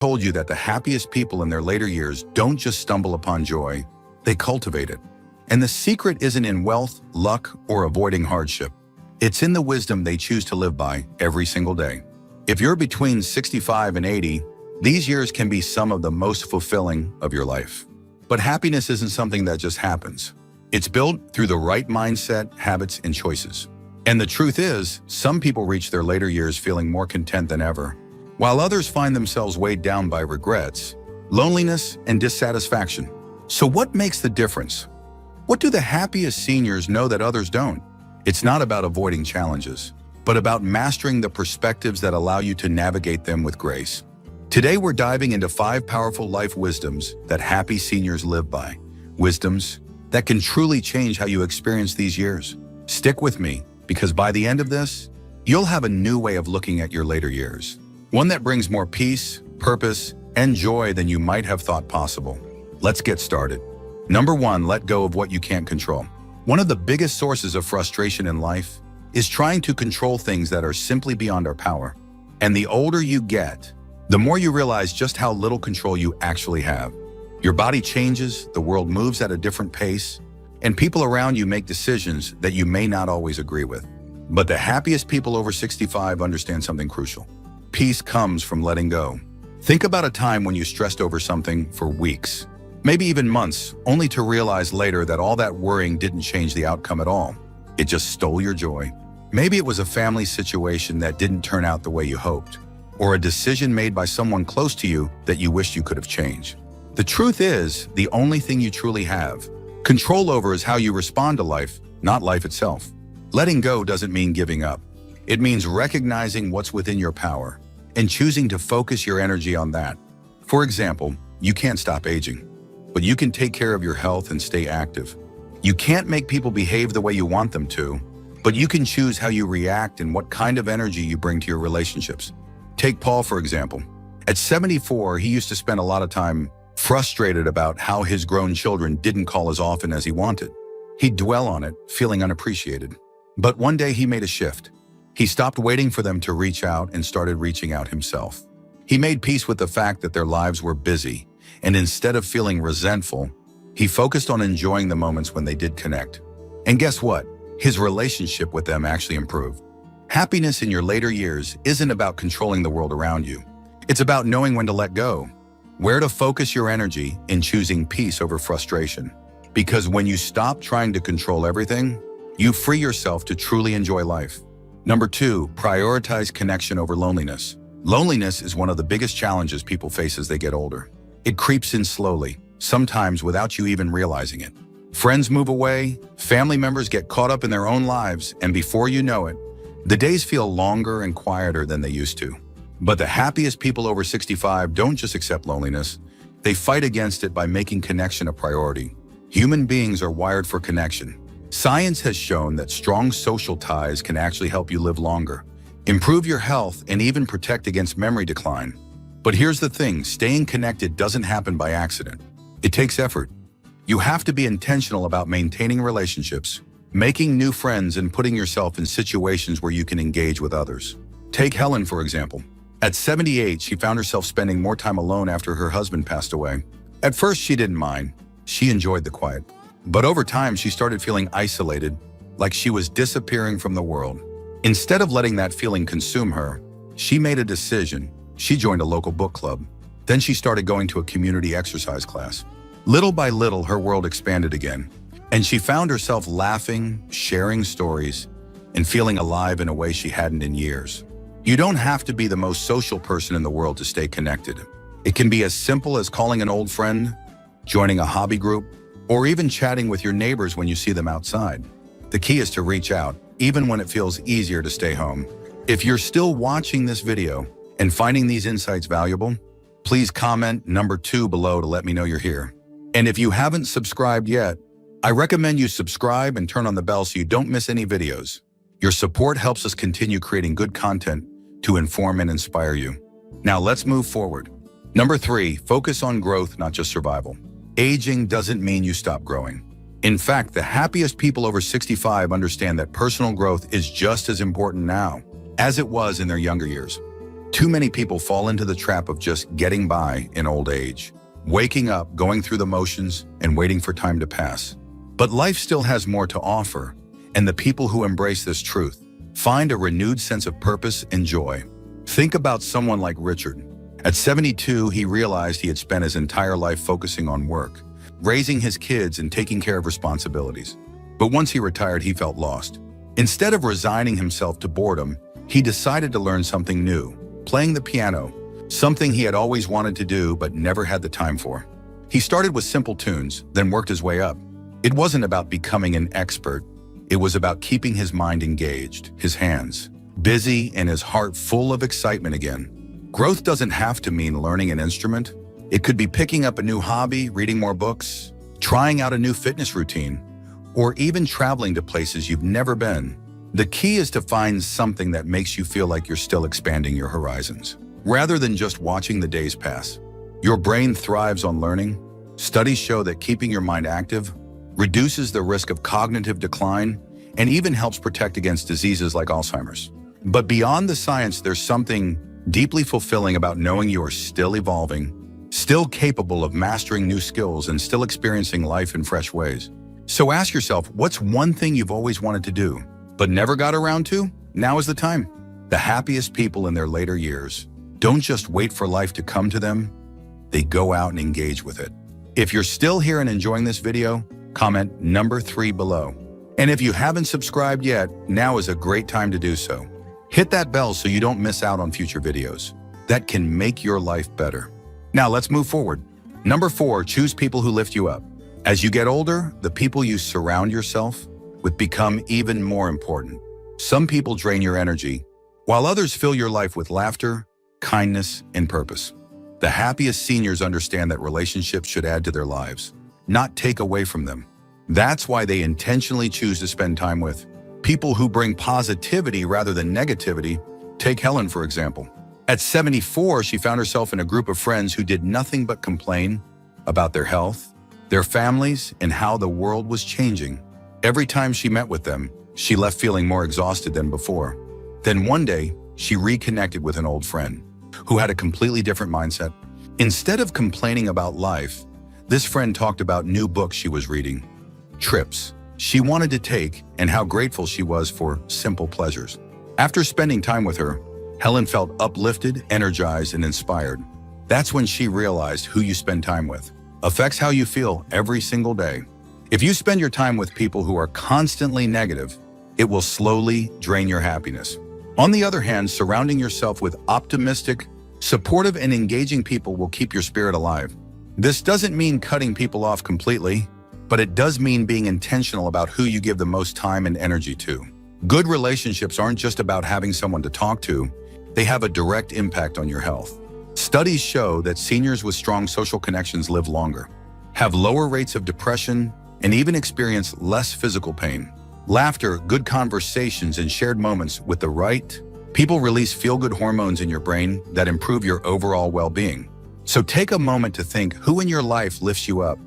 Told you that the happiest people in their later years don't just stumble upon joy, they cultivate it. And the secret isn't in wealth, luck, or avoiding hardship. It's in the wisdom they choose to live by every single day. If you're between 65 and 80, these years can be some of the most fulfilling of your life. But happiness isn't something that just happens. It's built through the right mindset, habits, and choices. And the truth is, some people reach their later years feeling more content than ever, while others find themselves weighed down by regrets, loneliness, and dissatisfaction. So what makes the difference? What do the happiest seniors know that others don't? It's not about avoiding challenges, but about mastering the perspectives that allow you to navigate them with grace. Today, we're diving into 5 powerful life wisdoms that happy seniors live by. Wisdoms that can truly change how you experience these years. Stick with me, because by the end of this, you'll have a new way of looking at your later years. One that brings more peace, purpose, and joy than you might have thought possible. Let's get started. Number 1, let go of what you can't control. One of the biggest sources of frustration in life is trying to control things that are simply beyond our power. And the older you get, the more you realize just how little control you actually have. Your body changes, the world moves at a different pace, and people around you make decisions that you may not always agree with. But the happiest people over 65 understand something crucial. Peace comes from letting go. Think about a time when you stressed over something for weeks, maybe even months, only to realize later that all that worrying didn't change the outcome at all. It just stole your joy. Maybe it was a family situation that didn't turn out the way you hoped, or a decision made by someone close to you that you wished you could have changed. The truth is, the only thing you truly have control over is how you respond to life, not life itself. Letting go doesn't mean giving up. It means recognizing what's within your power and choosing to focus your energy on that. For example, you can't stop aging, but you can take care of your health and stay active. You can't make people behave the way you want them to, but you can choose how you react and what kind of energy you bring to your relationships. Take Paul, for example. At 74, he used to spend a lot of time frustrated about how his grown children didn't call as often as he wanted. He'd dwell on it, feeling unappreciated. But one day he made a shift. He stopped waiting for them to reach out and started reaching out himself. He made peace with the fact that their lives were busy, and instead of feeling resentful, he focused on enjoying the moments when they did connect. And guess what? His relationship with them actually improved. Happiness in your later years isn't about controlling the world around you. It's about knowing when to let go, where to focus your energy, and choosing peace over frustration. Because when you stop trying to control everything, you free yourself to truly enjoy life. Number 2, prioritize connection over loneliness. Loneliness is one of the biggest challenges people face as they get older. It creeps in slowly, sometimes without you even realizing it. Friends move away, family members get caught up in their own lives, and before you know it, the days feel longer and quieter than they used to. But the happiest people over 65 don't just accept loneliness, they fight against it by making connection a priority. Human beings are wired for connection. Science has shown that strong social ties can actually help you live longer, improve your health, and even protect against memory decline. But here's the thing, staying connected doesn't happen by accident. It takes effort. You have to be intentional about maintaining relationships, making new friends, and putting yourself in situations where you can engage with others. Take Helen, for example. At 78, she found herself spending more time alone after her husband passed away. At first, she didn't mind. She enjoyed the quiet. But over time, she started feeling isolated, like she was disappearing from the world. Instead of letting that feeling consume her, she made a decision. She joined a local book club. Then she started going to a community exercise class. Little by little, her world expanded again, and she found herself laughing, sharing stories, and feeling alive in a way she hadn't in years. You don't have to be the most social person in the world to stay connected. It can be as simple as calling an old friend, joining a hobby group, or even chatting with your neighbors when you see them outside. The key is to reach out, even when it feels easier to stay home. If you're still watching this video and finding these insights valuable, please comment number 2 below to let me know you're here. And if you haven't subscribed yet, I recommend you subscribe and turn on the bell so you don't miss any videos. Your support helps us continue creating good content to inform and inspire you. Now let's move forward. Number 3, focus on growth, not just survival. Aging doesn't mean you stop growing. In fact, the happiest people over 65 understand that personal growth is just as important now as it was in their younger years. Too many people fall into the trap of just getting by in old age, waking up, going through the motions, and waiting for time to pass. But life still has more to offer, and the people who embrace this truth find a renewed sense of purpose and joy. Think about someone like Richard. At 72, he realized he had spent his entire life focusing on work, raising his kids and taking care of responsibilities. But once he retired, he felt lost. Instead of resigning himself to boredom, he decided to learn something new, playing the piano, something he had always wanted to do but never had the time for. He started with simple tunes, then worked his way up. It wasn't about becoming an expert. It was about keeping his mind engaged, his hands busy, and his heart full of excitement again. Growth doesn't have to mean learning an instrument. It could be picking up a new hobby, reading more books, trying out a new fitness routine, or even traveling to places you've never been. The key is to find something that makes you feel like you're still expanding your horizons, rather than just watching the days pass. Your brain thrives on learning. Studies show that keeping your mind active reduces the risk of cognitive decline and even helps protect against diseases like Alzheimer's. But beyond the science, there's something deeply fulfilling about knowing you are still evolving, still capable of mastering new skills, and still experiencing life in fresh ways. So ask yourself, what's one thing you've always wanted to do, but never got around to? Now is the time. The happiest people in their later years don't just wait for life to come to them, they go out and engage with it. If you're still here and enjoying this video, comment number 3 below. And if you haven't subscribed yet, now is a great time to do so. Hit that bell so you don't miss out on future videos that can make your life better. Now let's move forward. Number 4, choose people who lift you up. As you get older, the people you surround yourself with become even more important. Some people drain your energy, while others fill your life with laughter, kindness, and purpose. The happiest seniors understand that relationships should add to their lives, not take away from them. That's why they intentionally choose to spend time with people who bring positivity rather than negativity. Take Helen, for example. At 74, she found herself in a group of friends who did nothing but complain about their health, their families, and how the world was changing. Every time she met with them, she left feeling more exhausted than before. Then one day, she reconnected with an old friend who had a completely different mindset. Instead of complaining about life, this friend talked about new books she was reading, trips she wanted to take, and how grateful she was for simple pleasures. After spending time with her, Helen felt uplifted, energized, and inspired. That's when she realized who you spend time with affects how you feel every single day. If you spend your time with people who are constantly negative, it will slowly drain your happiness. On the other hand, surrounding yourself with optimistic, supportive, and engaging people will keep your spirit alive. This doesn't mean cutting people off completely, but it does mean being intentional about who you give the most time and energy to. Good relationships aren't just about having someone to talk to, they have a direct impact on your health. Studies show that seniors with strong social connections live longer, have lower rates of depression, and even experience less physical pain. Laughter, good conversations, and shared moments with the right people release feel-good hormones in your brain that improve your overall well-being. So take a moment to think who in your life lifts you up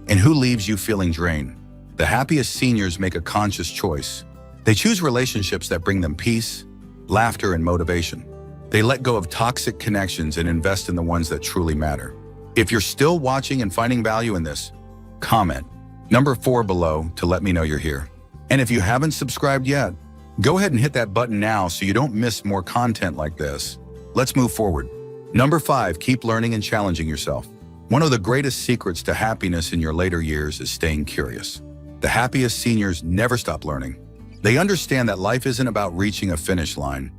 and who leaves you feeling drained. The happiest seniors make a conscious choice. They choose relationships that bring them peace, laughter, and motivation. They let go of toxic connections and invest in the ones that truly matter. If you're still watching and finding value in this, comment number 4 below to let me know you're here. And if you haven't subscribed yet, go ahead and hit that button now so you don't miss more content like this. Let's move forward. Number 5, keep learning and challenging yourself. One of the greatest secrets to happiness in your later years is staying curious. The happiest seniors never stop learning. They understand that life isn't about reaching a finish line.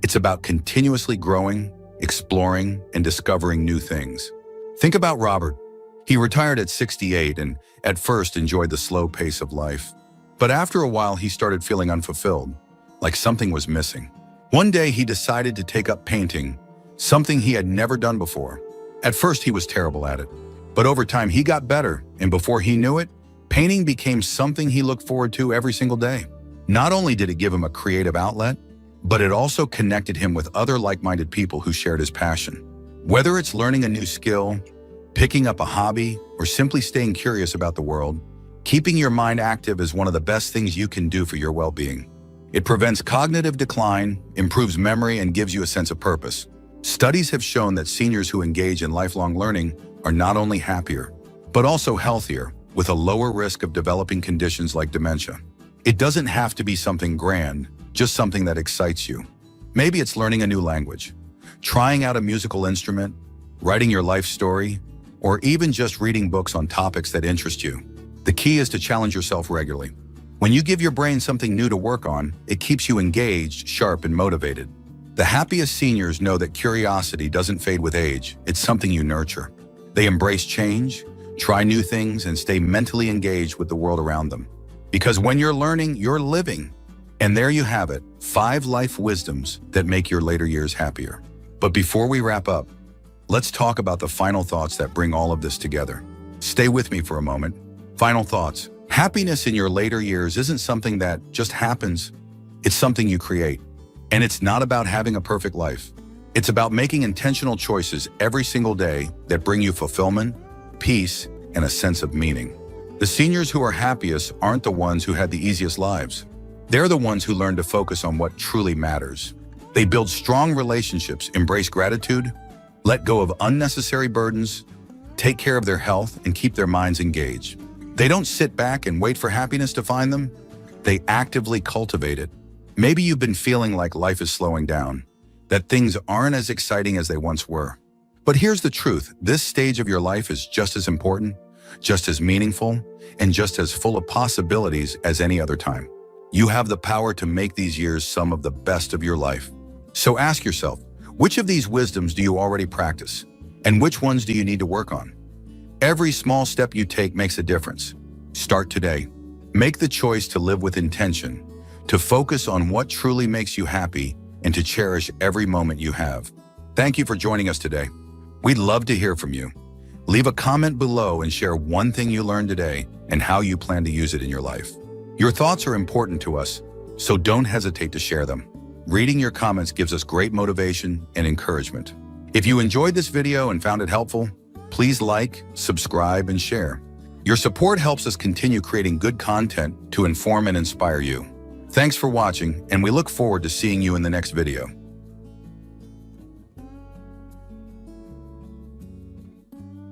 It's about continuously growing, exploring, and discovering new things. Think about Robert. He retired at 68 and at first enjoyed the slow pace of life. But after a while, he started feeling unfulfilled, like something was missing. One day, he decided to take up painting, something he had never done before. At first, he was terrible at it, but over time, he got better, and before he knew it, painting became something he looked forward to every single day. Not only did it give him a creative outlet, but it also connected him with other like-minded people who shared his passion. Whether it's learning a new skill, picking up a hobby, or simply staying curious about the world, keeping your mind active is one of the best things you can do for your well-being. It prevents cognitive decline, improves memory, and gives you a sense of purpose. Studies have shown that seniors who engage in lifelong learning are not only happier, but also healthier, with a lower risk of developing conditions like dementia. It doesn't have to be something grand, just something that excites you. Maybe it's learning a new language, trying out a musical instrument, writing your life story, or even just reading books on topics that interest you. The key is to challenge yourself regularly. When you give your brain something new to work on, it keeps you engaged, sharp, and motivated. The happiest seniors know that curiosity doesn't fade with age. It's something you nurture. They embrace change, try new things, and stay mentally engaged with the world around them. Because when you're learning, you're living. And there you have it, 5 life wisdoms that make your later years happier. But before we wrap up, let's talk about the final thoughts that bring all of this together. Stay with me for a moment. Final thoughts. Happiness in your later years isn't something that just happens. It's something you create. And it's not about having a perfect life. It's about making intentional choices every single day that bring you fulfillment, peace, and a sense of meaning. The seniors who are happiest aren't the ones who had the easiest lives. They're the ones who learn to focus on what truly matters. They build strong relationships, embrace gratitude, let go of unnecessary burdens, take care of their health, and keep their minds engaged. They don't sit back and wait for happiness to find them. They actively cultivate it. Maybe you've been feeling like life is slowing down, that things aren't as exciting as they once were. But here's the truth. This stage of your life is just as important, just as meaningful, and just as full of possibilities as any other time. You have the power to make these years some of the best of your life. So ask yourself, which of these wisdoms do you already practice? And which ones do you need to work on? Every small step you take makes a difference. Start today. Make the choice to live with intention, to focus on what truly makes you happy, and to cherish every moment you have. Thank you for joining us today. We'd love to hear from you. Leave a comment below and share one thing you learned today and how you plan to use it in your life. Your thoughts are important to us, so don't hesitate to share them. Reading your comments gives us great motivation and encouragement. If you enjoyed this video and found it helpful, please like, subscribe, and share. Your support helps us continue creating good content to inform and inspire you. Thanks for watching, and we look forward to seeing you in the next video.